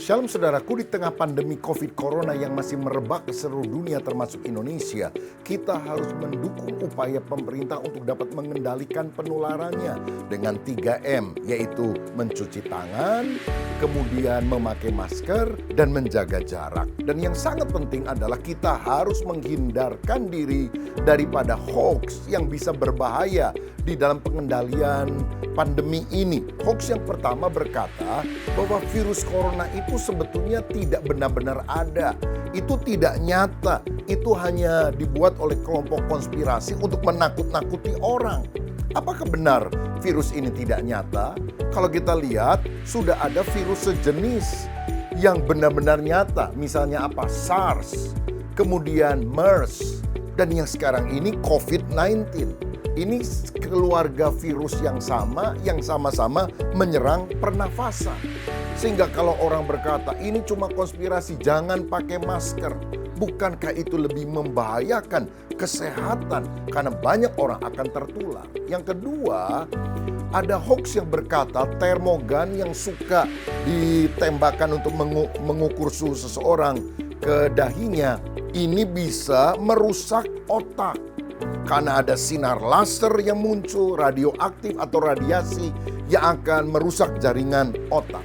Shalom saudaraku, di tengah pandemi COVID Corona yang masih merebak ke seluruh dunia termasuk Indonesia, kita harus mendukung upaya pemerintah untuk dapat mengendalikan penularannya dengan 3M, yaitu mencuci tangan, kemudian memakai masker, dan menjaga jarak. Dan yang sangat penting adalah kita harus menghindarkan diri daripada hoax yang bisa berbahaya di dalam pengendalian pandemi ini. Hoax yang pertama berkata bahwa virus corona itu sebetulnya tidak benar-benar ada. Itu tidak nyata. Itu hanya dibuat oleh kelompok konspirasi untuk menakut-nakuti orang. Apakah benar virus ini tidak nyata? Kalau kita lihat, sudah ada virus sejenis yang benar-benar nyata. Misalnya apa? SARS, kemudian MERS, dan yang sekarang ini COVID-19. Ini keluarga virus yang sama-sama menyerang pernafasan. Sehingga kalau orang berkata, ini cuma konspirasi, jangan pakai masker. Bukankah itu lebih membahayakan kesehatan? Karena banyak orang akan tertular. Yang kedua, ada hoax yang berkata termogan yang suka ditembakkan untuk mengukur suhu seseorang ke dahinya, ini bisa merusak otak. Karena ada sinar laser yang muncul, radioaktif atau radiasi yang akan merusak jaringan otak.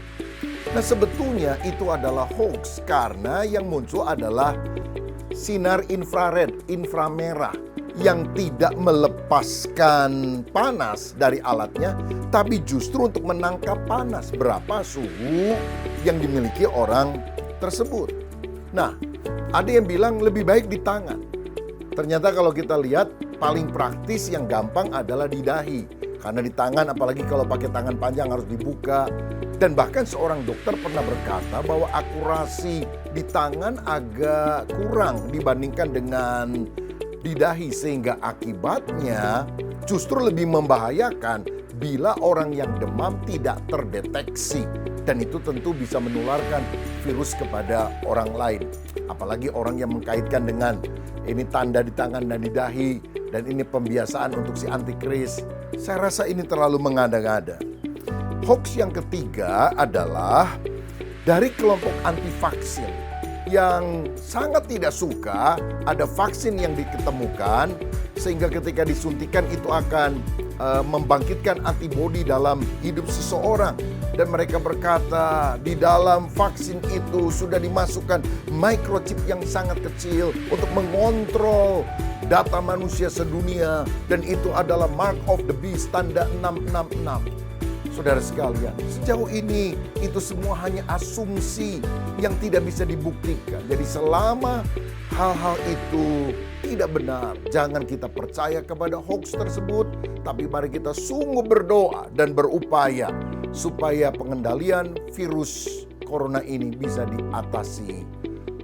Nah, sebetulnya itu adalah hoax karena yang muncul adalah sinar infrared, inframerah yang tidak melepaskan panas dari alatnya, tapi justru untuk menangkap panas berapa suhu yang dimiliki orang tersebut. Nah, ada yang bilang lebih baik di tangan. Ternyata kalau kita lihat paling praktis yang gampang adalah di dahi. Karena di tangan, apalagi kalau pakai tangan panjang harus dibuka. Dan bahkan seorang dokter pernah berkata bahwa akurasi di tangan agak kurang dibandingkan dengan di dahi. Sehingga akibatnya justru lebih membahayakan bila orang yang demam tidak terdeteksi. Dan itu tentu bisa menularkan virus kepada orang lain. Apalagi orang yang mengkaitkan dengan ini tanda di tangan dan di dahi, dan ini pembiasaan untuk si antikris. Saya rasa ini terlalu mengada-ngada. Hoax yang ketiga adalah dari kelompok anti-vaksin yang sangat tidak suka ada vaksin yang diketemukan, sehingga ketika disuntikan itu akan membangkitkan antibodi dalam hidup seseorang. Dan mereka berkata di dalam vaksin itu sudah dimasukkan microchip yang sangat kecil untuk mengontrol data manusia sedunia. Dan itu adalah mark of the beast, tanda 666. Saudara sekalian, sejauh ini itu semua hanya asumsi yang tidak bisa dibuktikan. Jadi selama hal-hal itu tidak benar, jangan kita percaya kepada hoax tersebut. Tapi mari kita sungguh berdoa dan berupaya supaya pengendalian virus corona ini bisa diatasi.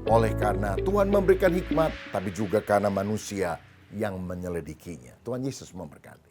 Oleh karena Tuhan memberikan hikmat, tapi juga karena manusia yang menyelidikinya. Tuhan Yesus memberkati.